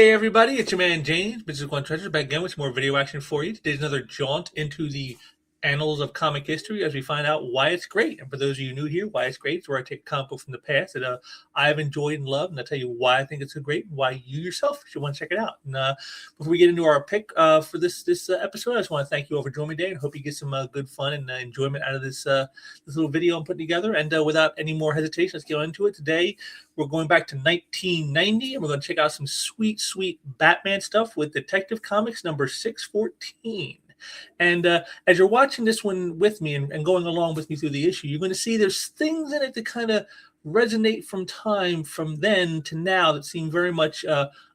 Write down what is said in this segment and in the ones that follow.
Hey everybody, it's your man James, Mrs. One Treasure, back again with some more video action for you. Today's another jaunt into the annals of comic history as we find out why it's great. And for those of you new here, why it's great is where I take a comic book from the past that I've enjoyed and loved, and I'll tell you why I think it's so great and why you yourself should want to check it out. And before we get into our pick for this episode, I just want to thank you all for joining me today and hope you get some good fun and enjoyment out of this little video I'm putting together. And without any more hesitation, let's get into it. Today, we're going back to 1990, and we're going to check out some sweet, sweet Batman stuff with Detective Comics number 614. And as you're watching this one with me and going along with me through the issue, you're going to see there's things in it that kind of resonate from time from then to now that seem very much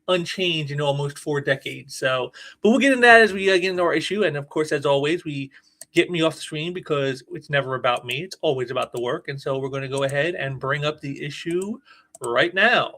unchanged in almost 4 decades. So, but we'll get into that as we get into our issue. And of course, as always, we get me off the screen because it's never about me. It's always about the work. And so we're going to go ahead and bring up the issue right now.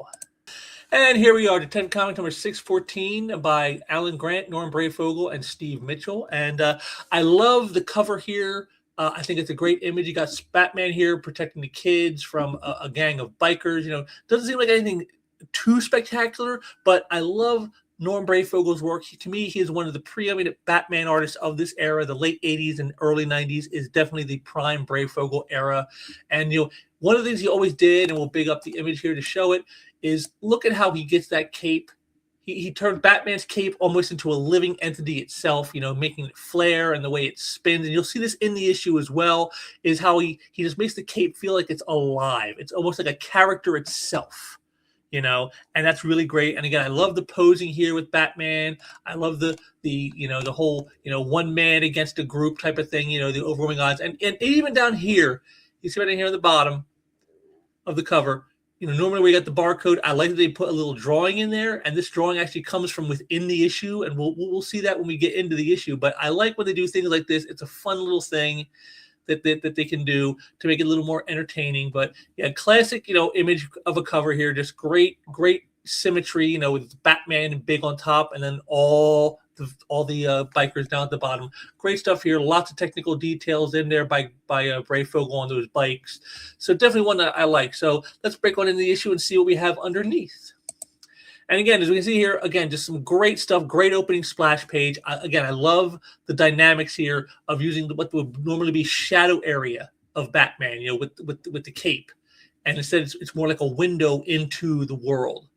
And here we are, Detective Comic number 614 by Alan Grant, Norm Brayfogle, and Steve Mitchell. And I love the cover here. I think it's a great image. You got Batman here protecting the kids from a gang of bikers. You know, doesn't seem like anything too spectacular, but I love Norm Brayfogle's work. To me, he is one of the preeminent Batman artists of this era. The late 80s and early 90s is definitely the prime Brayfogle era. And, you know, one of the things he always did, and we'll big up the image here to show it, is look at how he gets that cape. He turned Batman's cape almost into a living entity itself, you know, making it flare and the way it spins. And you'll see this in the issue as well, is how he just makes the cape feel like it's alive. It's almost like a character itself, you know, and that's really great. And again, I love the posing here with Batman. I love the you know, the whole, you know, one man against a group type of thing, you know, the overwhelming odds. And even down here, you see right in here at the bottom of the cover, you know, normally we got the barcode. I like that they put a little drawing in there, and this drawing actually comes from within the issue, and we'll see that when we get into the issue. But I like when they do things like this. It's a fun little thing that they can do to make it a little more entertaining. But yeah, classic, you know, image of a cover here. Just great symmetry, you know, with Batman big on top, and then all the bikers down at the bottom. Great stuff here. Lots of technical details in there by Brayfogle on those bikes. So definitely one that I like. So let's break on into the issue and see what we have underneath. And again, as we can see here, again, just some great stuff, great opening splash page. I love the dynamics here of using what would normally be shadow area of Batman, you know, with the cape. And instead, it's more like a window into the world,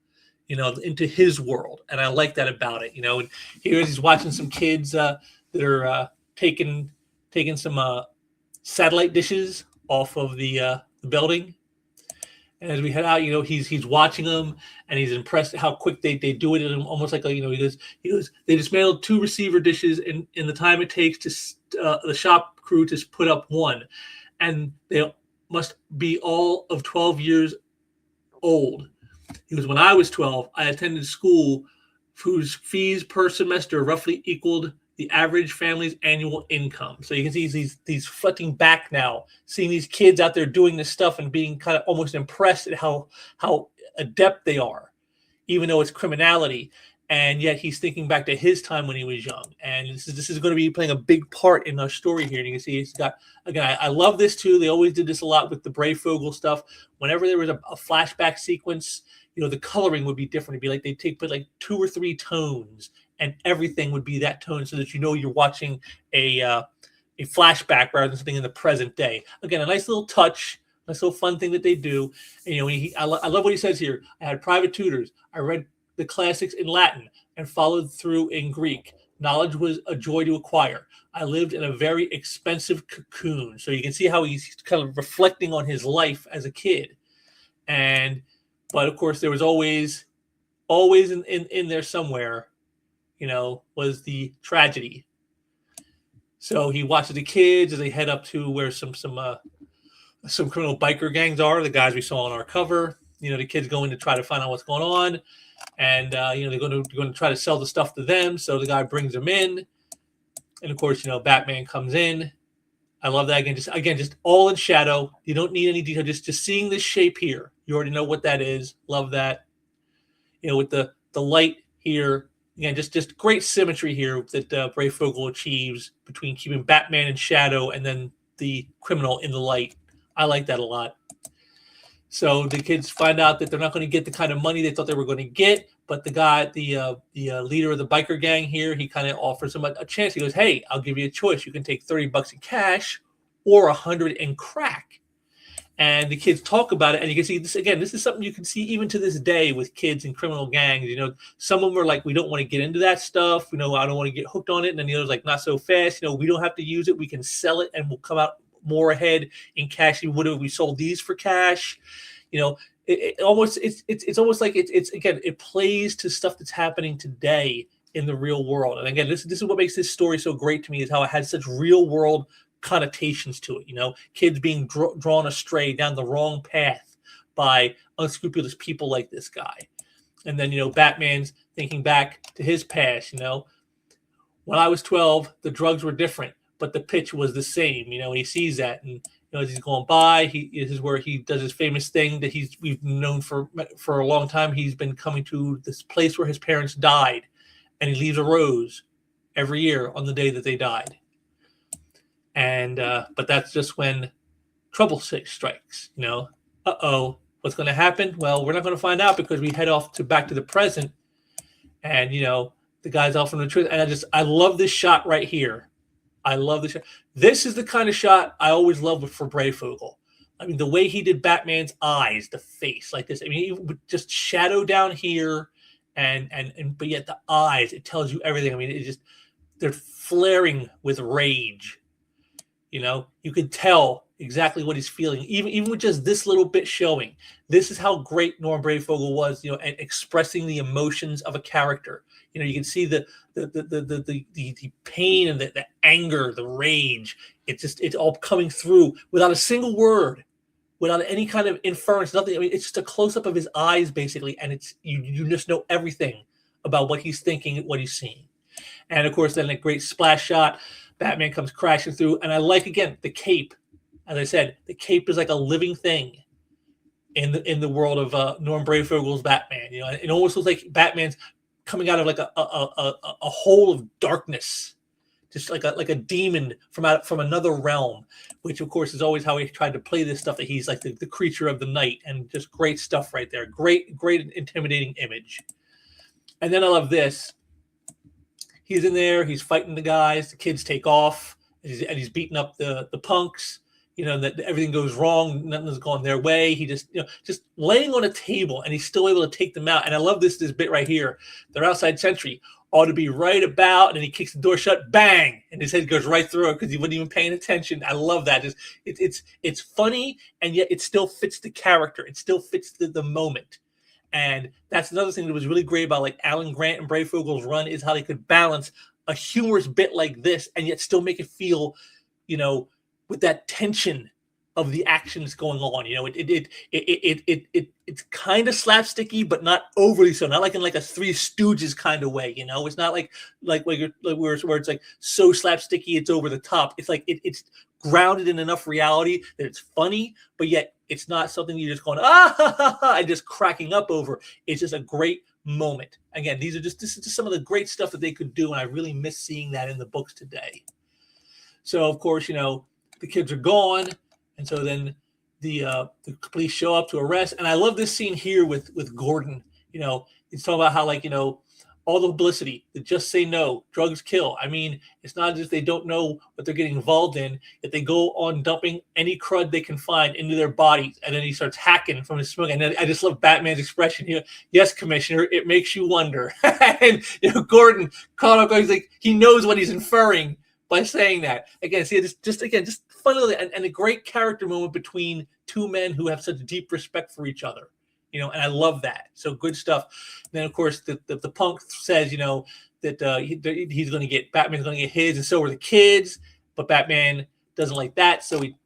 you know, into his world. And I like that about it, you know. And here he's watching some kids that are taking some satellite dishes off of the building. And as we head out, you know, he's watching them, and he's impressed at how quick they do it. And almost like, you know, he goes, they dismantled 2 receiver dishes in the time it takes to the shop crew to put up one. And they must be all of 12 years old. He goes, when I was 12, I attended school whose fees per semester roughly equaled the average family's annual income. So you can see he's flicking back now, seeing these kids out there doing this stuff and being kind of almost impressed at how adept they are, even though it's criminality. And yet he's thinking back to his time when he was young. And this is going to be playing a big part in our story here. And you can see he's got, again, I love this too. They always did this a lot with the Brayfogle stuff. Whenever there was a flashback sequence, you know, the coloring would be different. It'd be like they put like 2 or 3 tones, and everything would be that tone, so that you know you're watching a flashback rather than something in the present day. Again, a nice little touch, nice little fun thing that they do. And, you know, I love what he says here. I had private tutors. I read the classics in Latin and followed through in Greek. Knowledge was a joy to acquire. I lived in a very expensive cocoon. So you can see how he's kind of reflecting on his life as a kid. But of course, there was always in there somewhere, you know, was the tragedy. So he watches the kids as they head up to where some criminal biker gangs are, the guys we saw on our cover. You know, the kids going to try to find out what's going on, and you know, they're going to try to sell the stuff to them. So the guy brings them in, and of course, you know, Batman comes in. I love that again, just all in shadow. You don't need any detail. Just seeing this shape here, you already know what that is. Love that. You know, with the light here, again, just great symmetry here that Brayfogle achieves between keeping Batman in shadow and then the criminal in the light. I like that a lot. So the kids find out that they're not going to get the kind of money they thought they were going to get, But the guy, the leader of the biker gang here, he kind of offers him a chance. He goes, "Hey, I'll give you a choice. You can take $30 in cash or 100 in crack." And the kids talk about it, and you can see this again. This is something you can see even to this day with kids in criminal gangs. Some of them are like, "We don't want to get into that stuff. I don't want to get hooked on it." And then the others like, "Not so fast. We don't have to use it. We can sell it, and we'll come out more ahead in cash than we would if we sold these for cash." It's almost like it's again, it plays to stuff that's happening today in the real world. And again, this is what makes this story so great to me, is how it has such real world connotations to it. Kids being drawn astray down the wrong path by unscrupulous people like this guy. And then Batman's thinking back to his past. When I was 12, the drugs were different, but the pitch was the same. He sees that, and as he's going by, this is where he does his famous thing that we've known for a long time. He's been coming to this place where his parents died, and he leaves a rose every year on the day that they died. And but that's just when trouble strikes. What's going to happen? Well, we're not going to find out, because we head off back to the present, and the guy's off in the truth. And I love this shot right here. I love this shot. This is the kind of shot I always loved for Breyfogle. I mean, the way he did Batman's eyes, the face like this. I mean, even just shadow down here, but yet the eyes, it tells you everything. I mean, they're flaring with rage. You can tell exactly what he's feeling, even with just this little bit showing. This is how great Norm Breyfogle was, at expressing the emotions of a character. You can see the pain and the anger, the rage. It's all coming through without a single word, without any kind of inference, nothing. I mean, it's just a close up of his eyes, basically, and you just know everything about what he's thinking, what he's seeing. And of course, then a great splash shot. Batman comes crashing through, and I like, again, the cape. As I said, the cape is like a living thing in the world of Norm Breyfogle's Batman. It almost looks like Batman's coming out of like a hole of darkness, just like a demon from another realm. Which, of course, is always how he tried to play this stuff, that he's like the creature of the night, and just great stuff right there. Great intimidating image. And then I love this. He's in there. He's fighting the guys. The kids take off, and he's beating up the punks. That everything goes wrong. Nothing's going their way. He just laying on a table, and he's still able to take them out. And I love this bit right here. Their outside sentry ought to be right about, and then he kicks the door shut. Bang! And his head goes right through it, because he wasn't even paying attention. I love that. It's funny, and yet it still fits the character. It still fits the moment. And that's another thing that was really great about like Alan Grant and Breyfogle's run, is how they could balance a humorous bit like this and yet still make it feel, with that tension of the actions going on. It's kind of slapsticky, but not overly so. Not like in like a Three Stooges kind of way. It's not like where it's like so slapsticky it's over the top. It's like it's grounded in enough reality that it's funny, but yet it's not something you're just going and just cracking up over. It's just a great moment. Again, this is just some of the great stuff that they could do, and I really miss seeing that in the books today. So of course, the kids are gone, and so then the police show up to arrest. And I love this scene here with Gordon. He's talking about how all the publicity, the just say no, drugs kill. I mean, it's not just they don't know what they're getting involved in, that they go on dumping any crud they can find into their bodies. And then he starts hacking from his smoke. And then I just love Batman's expression here. Yes, Commissioner, it makes you wonder. And Gordon caught up, he's like, he knows what he's inferring by saying that. Again, see, just fun and a great character moment between two men who have such deep respect for each other. And I love that. So good stuff. Then, of course, the punk says, that he's going to get, Batman's going to get his, and so are the kids. But Batman doesn't like that, so he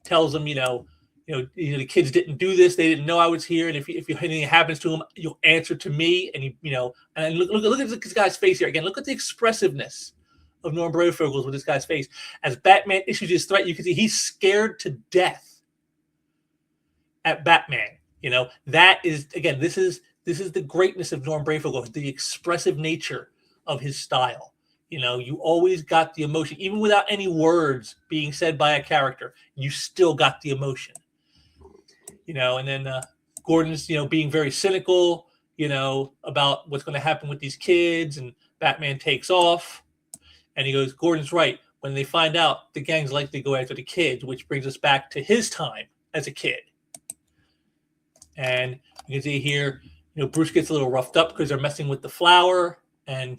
tells them, the kids didn't do this. They didn't know I was here, and if anything happens to them, you'll answer to me. And and look at this guy's face here again. Look at the expressiveness of Norm Breyfogle's with this guy's face as Batman issues his threat. You can see he's scared to death at Batman. That is, again, this is the greatness of Norm Breyfogle, the expressive nature of his style. You always got the emotion, even without any words being said by a character, you still got the emotion. And then Gordon's, being very cynical, about what's going to happen with these kids, and Batman takes off, and he goes, Gordon's right. When they find out, the gang's likely to go after the kids, which brings us back to his time as a kid. And you can see here, Bruce gets a little roughed up because they're messing with the flower, and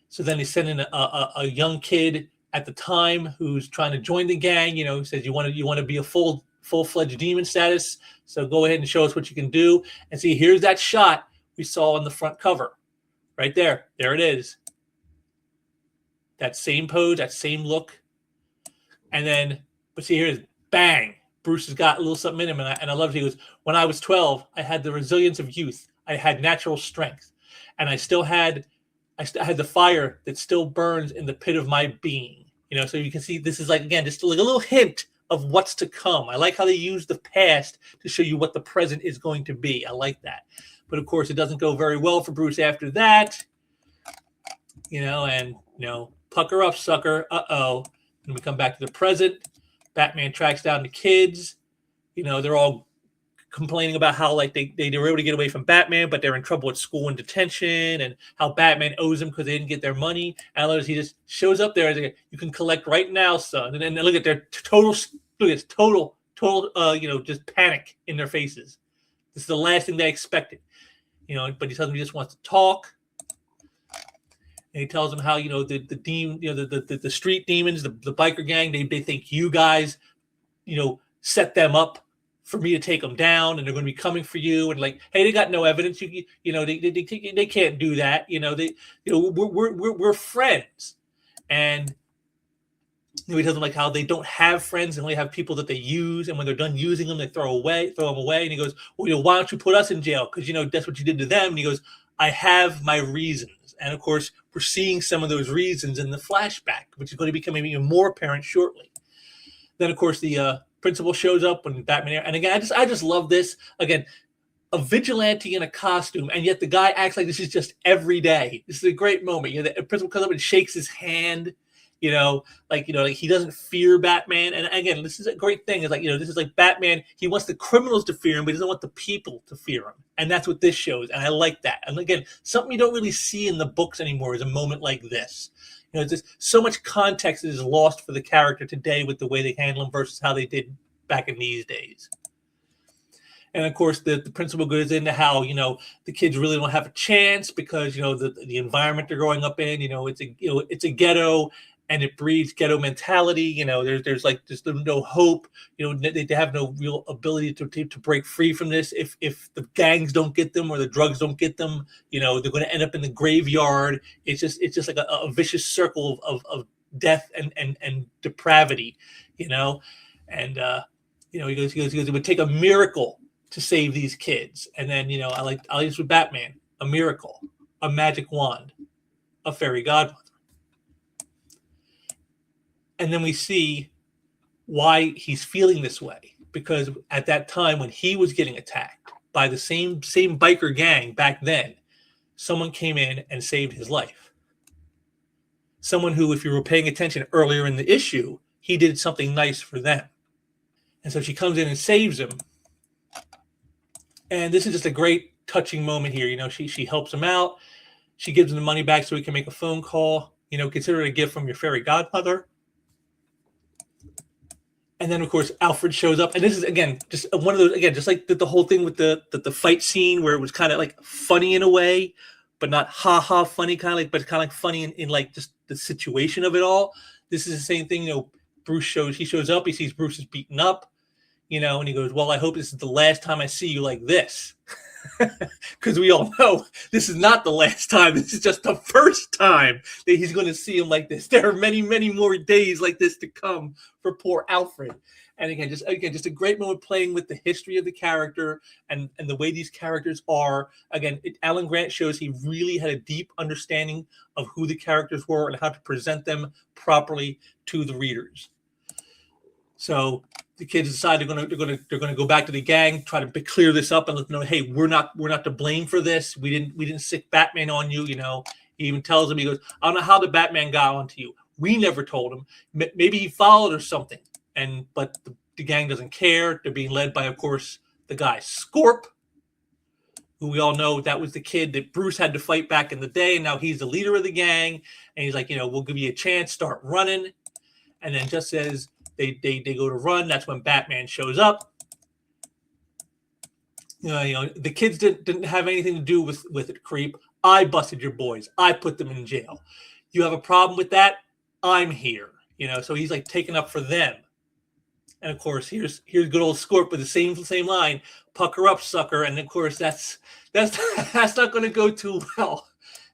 so then they send in a young kid at the time who's trying to join the gang. Who says you want to be a full-fledged demon status, so go ahead and show us what you can do. And see, here's that shot we saw on the front cover, right there. There it is. That same pose, that same look, and then, but see, here's bang. Bruce has got a little something in him, and I love it. He goes, when I was 12, I had the resilience of youth. I had natural strength, and I had the fire that still burns in the pit of my being. So you can see this is like, again, just like a little hint of what's to come. I like how they use the past to show you what the present is going to be. I like that. But of course, it doesn't go very well for Bruce after that. Pucker up, sucker. Uh-oh. And we come back to the present. Batman tracks down the kids. They're all complaining about how like they were able to get away from Batman, but they're in trouble at school and detention, and how Batman owes them because they didn't get their money. And he just shows up there and like, you can collect right now, son. And then look at their total just panic in their faces. This is the last thing they expected. But he tells them he just wants to talk. And he tells them how the street demons, the biker gang, they think you guys, set them up for me to take them down, and they're going to be coming for you. And like, hey, they got no evidence. They can't do that. We're friends. And he tells them like how they don't have friends and only have people that they use. And when they're done using them, they throw them away. And he goes, well, why don't you put us in jail? Because that's what you did to them. And he goes, I have my reasons. And of course, we're seeing some of those reasons in the flashback, which is going to become even more apparent shortly. Then, of course, the principal shows up when Batman. And again, I just love this. Again, a vigilante in a costume, and yet the guy acts like this is just every day. This is a great moment. The principal comes up and shakes his hand. Like he doesn't fear Batman. And again, this is a great thing. Is like, this is like Batman. He wants the criminals to fear him, but he doesn't want the people to fear him. And that's what this shows. And I like that. And again, something you don't really see in the books anymore is a moment like this. Just so much context is lost for the character today with the way they handle him versus how they did back in these days. And of course, the principal goes into how the kids really don't have a chance because the environment they're growing up in. It's a ghetto. And it breeds ghetto mentality. There's like just no hope. They have no real ability to break free from this. If the gangs don't get them or the drugs don't get them, they're going to end up in the graveyard. It's just like a vicious circle of death and depravity. And he goes, it would take a miracle to save these kids. And then I use with Batman, a miracle, a magic wand, a fairy godmother. And then we see why he's feeling this way. Because at that time when he was getting attacked by the same biker gang back then, someone came in and saved his life. Someone who, if you were paying attention earlier in the issue, he did something nice for them. And so she comes in and saves him. And this is just a great touching moment here. She helps him out. She gives him the money back so he can make a phone call. Consider it a gift from your fairy godmother. And then, of course, Alfred shows up. And this is, again, just one of those, again, just like the whole thing with the fight scene where it was kind of like funny in a way, but not ha-ha funny, kind of like, but kind of like funny in like just the situation of it all. This is the same thing, he shows up, he sees Bruce is beaten up, and he goes, well, I hope this is the last time I see you like this. Because we all know this is not the last time. This is just the first time that he's going to see him like this. There are many, many more days like this to come for poor Alfred. And again, just a great moment playing with the history of the character and the way these characters are. Again, Alan Grant shows he really had a deep understanding of who the characters were and how to present them properly to the readers. So the kids decide they're going to go back to the gang, try to clear this up, and let them know, hey, we're not to blame for this. We didn't sick Batman on you. He even tells them, he goes, I don't know how the Batman got onto you. We never told him. Maybe he followed or something. But the gang doesn't care. They're being led by, of course, the guy Scorp, who we all know that was the kid that Bruce had to fight back in the day, and now he's the leader of the gang. And he's like, we'll give you a chance, start running. And then just as they go to run, that's when Batman shows up. The kids didn't have anything to do with it, creep. I busted your boys. I put them in jail. You have a problem with that? I'm here. So he's like taking up for them. And of course, here's good old Scorp with the same line, pucker up, sucker. And of course, that's not going to go too well.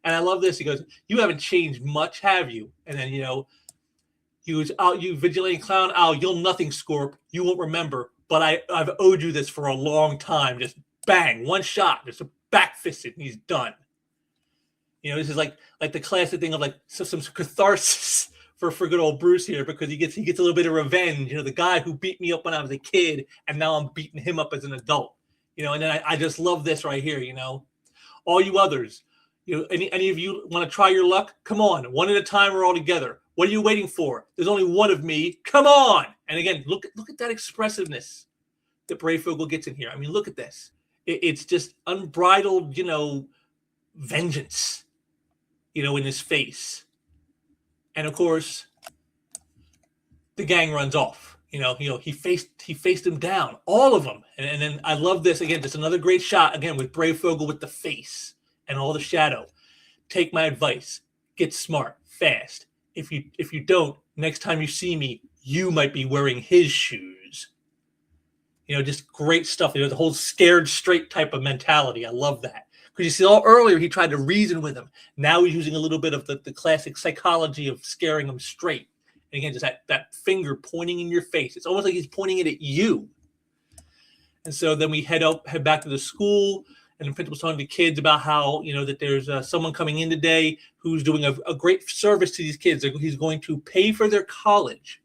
And I love this. He goes, you haven't changed much, have you? And then, he goes, oh, you vigilante clown. Oh, you'll nothing, Scorp. You won't remember. But I've owed you this for a long time. Just bang, one shot, just a back fisted, and he's done. This is like the classic thing of like some catharsis for good old Bruce here, because he gets a little bit of revenge. The guy who beat me up when I was a kid, and now I'm beating him up as an adult. And then I just love this right here. All you others, any of you want to try your luck? Come on, one at a time or all together. What are you waiting for? There's only one of me. Come on! And again, look at that expressiveness that Brayfogle gets in here. I mean, look at this. It's just unbridled, vengeance, in his face. And of course, the gang runs off. He faced him down, all of them. And then I love this again. Just another great shot again with Brayfogle with the face and all the shadow. Take my advice. Get smart, fast. If you don't, next time you see me, you might be wearing his shoes. Just great stuff. The whole scared straight type of mentality. I love that. Because you see, all earlier he tried to reason with him. Now he's using a little bit of the classic psychology of scaring him straight. And again, just that finger pointing in your face. It's almost like he's pointing it at you. And so then we head back to the school, and the principal's telling the kids about how, that there's someone coming in today who's doing a great service to these kids. He's going to pay for their college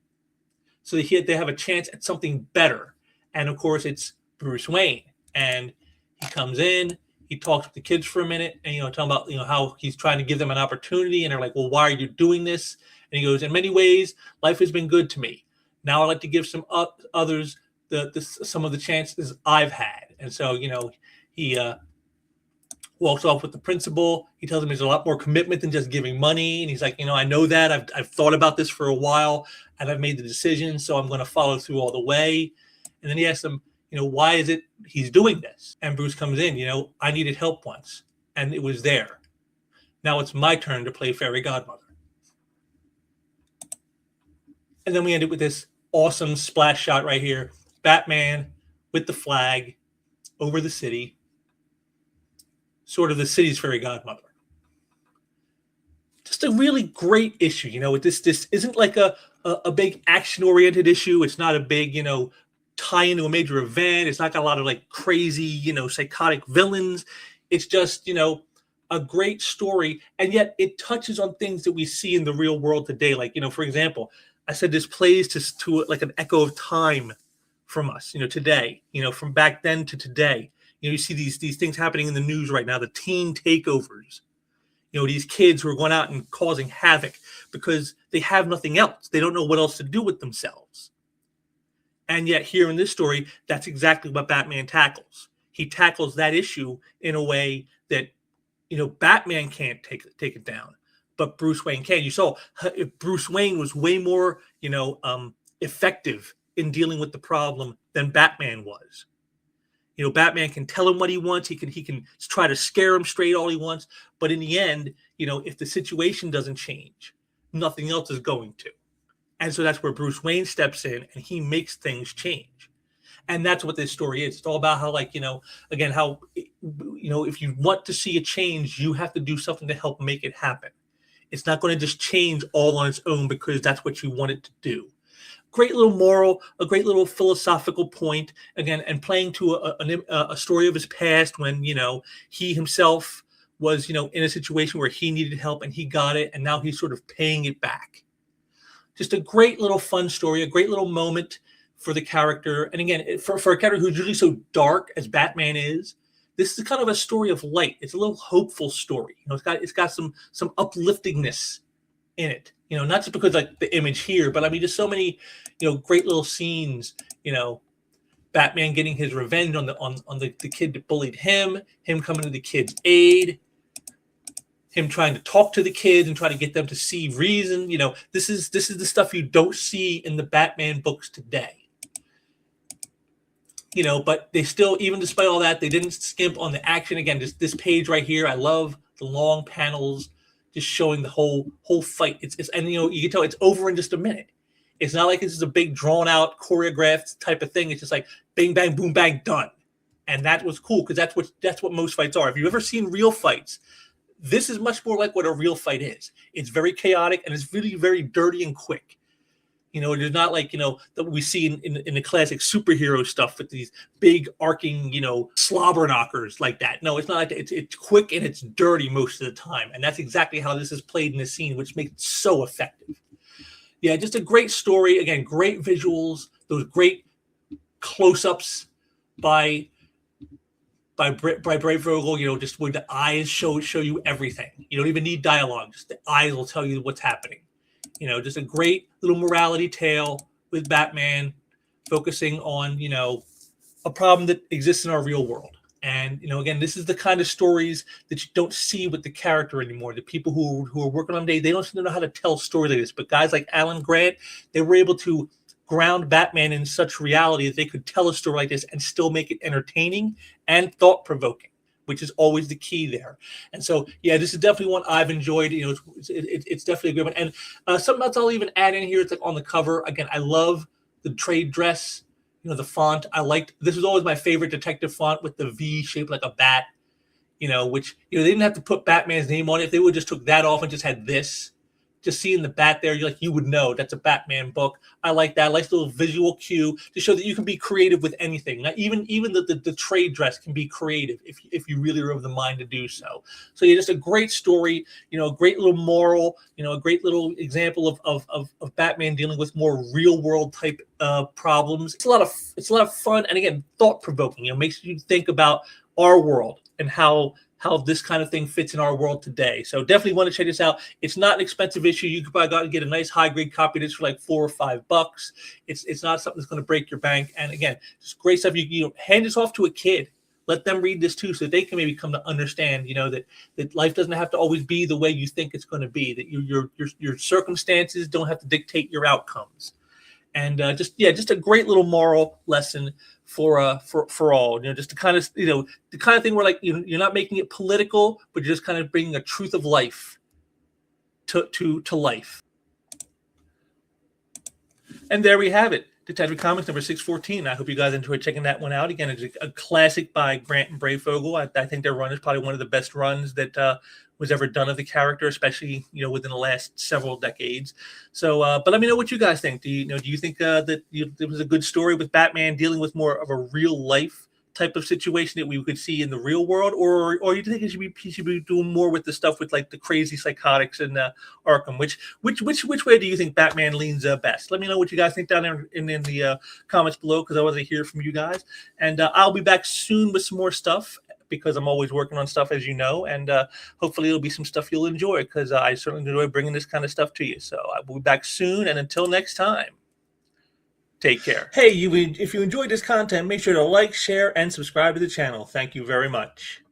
so that they have a chance at something better. And of course, it's Bruce Wayne. And he comes in, he talks with the kids for a minute, and talking about how he's trying to give them an opportunity, and they're like, well, why are you doing this? And he goes, in many ways, life has been good to me. Now I'd like to give some others some of the chances I've had. And so he walks off with the principal. He tells him there's a lot more commitment than just giving money, and he's like, I know that I've thought about this for a while, and I've made the decision, so I'm going to follow through all the way. And then he asks him, why is it he's doing this? And Bruce comes in, I needed help once, and it was there. Now it's my turn to play fairy godmother. And then we end it with this awesome splash shot right here. Batman with the flag over the city, sort of the city's fairy godmother. Just a really great issue. This isn't like a big action-oriented issue. It's not a big, tie into a major event. It's not got a lot of like crazy, psychotic villains. It's just, a great story. And yet it touches on things that we see in the real world today. Like, for example, I said this plays to like an echo of time from us, today, from back then to today. You see these things happening in the news right now, the teen takeovers, these kids who are going out and causing havoc because they have nothing else. They don't know what else to do with themselves. And yet here in this story, that's exactly what Batman tackles. He tackles that issue in a way that, Batman can't take it down, but Bruce Wayne can. You saw Bruce Wayne was way more, effective in dealing with the problem than Batman was. Batman can tell him what he wants. He can try to scare him straight all he wants. But in the end, if the situation doesn't change, nothing else is going to. And so that's where Bruce Wayne steps in and he makes things change. And that's what this story is. It's all about how, again, how, if you want to see a change, you have to do something to help make it happen. It's not going to just change all on its own because that's what you want it to do. Great little moral, a great little philosophical point, again, and playing to a story of his past when, he himself was, in a situation where he needed help and he got it, and now he's sort of paying it back. Just a great little fun story, a great little moment for the character. And again, for a character who's usually so dark as Batman is, this is kind of a story of light. It's a little hopeful story. It's got some upliftingness in it. Not just because like the image here, but I mean, just so many, great little scenes, Batman getting his revenge on the kid that bullied him coming to the kid's aid, him trying to talk to the kids and try to get them to see reason. This is the stuff you don't see in the Batman books today. But they still, even despite all that, they didn't skimp on the action. Again, just this page right here, I love the long panels just showing the whole fight. And you can tell it's over in just a minute. It's not like this is a big drawn out choreographed type of thing. It's just like bang bang boom bang done. And that was cool because that's what most fights are. If you've ever seen real fights, this is much more like what a real fight is. It's very chaotic and it's really very dirty and quick. It's not like, that we see in the classic superhero stuff with these big arcing, slobber knockers like that. No, it's not like that. It's quick and it's dirty most of the time. And that's exactly how this is played in the scene, which makes it so effective. Yeah, just a great story. Again, great visuals, those great close-ups by Brave Vogel, just where the eyes show you everything. You don't even need dialogue. Just the eyes will tell you what's happening. Just a great little morality tale with Batman focusing on, a problem that exists in our real world. And, again, this is the kind of stories that you don't see with the character anymore. The people who are working on day, they don't seem to know how to tell stories like this. But guys like Alan Grant, they were able to ground Batman in such reality that they could tell a story like this and still make it entertaining and thought-provoking, which is always the key there. And so, yeah, this is definitely one I've enjoyed. It's definitely a good one. And something else I'll even add in here, it's like on the cover. Again, I love the trade dress, the font. This was always my favorite detective font with the V shaped like a bat, which, they didn't have to put Batman's name on it. If they would just took that off and just had this, just seeing the bat there, you would know that's a Batman book. I like that. I like the little visual cue to show that you can be creative with anything. Now, even the trade dress can be creative if you really are of the mind to do so. So yeah, just a great story, a great little moral, a great little example of Batman dealing with more real world type problems. It's a lot of fun and, again, thought provoking. Makes you think about our world and how this kind of thing fits in our world today. So definitely want to check this out. It's not an expensive issue. You could probably go out and get a nice high-grade copy of this for like $4 or $5. It's not something that's going to break your bank. And again, it's great stuff. You hand this off to a kid. Let them read this too, so they can maybe come to understand, that life doesn't have to always be the way you think it's going to be. That your circumstances don't have to dictate your outcomes. And just a great little moral lesson for all. Just the kind of thing where, like, you're not making it political, but you're just kind of bringing a truth of life to life. And there we have it. Detective Comics number 614. I hope you guys enjoyed checking that one out. Again, it's a classic by Grant and Brave Vogel. I think their run is probably one of the best runs that was ever done of the character, especially within the last several decades. So, but let me know what you guys think. Do you think that it was a good story with Batman dealing with more of a real life type of situation that we could see in the real world, or you think he should be doing more with the stuff with like the crazy psychotics in Arkham? Which way do you think Batman leans best? Let me know what you guys think down there in the comments below, because I want to hear from you guys. And I'll be back soon with some more stuff, because I'm always working on stuff, as you know, and hopefully it'll be some stuff you'll enjoy, because I certainly enjoy bringing this kind of stuff to you. So I'll be back soon, and until next time, take care. Hey, if you enjoyed this content, make sure to like, share, and subscribe to the channel. Thank you very much.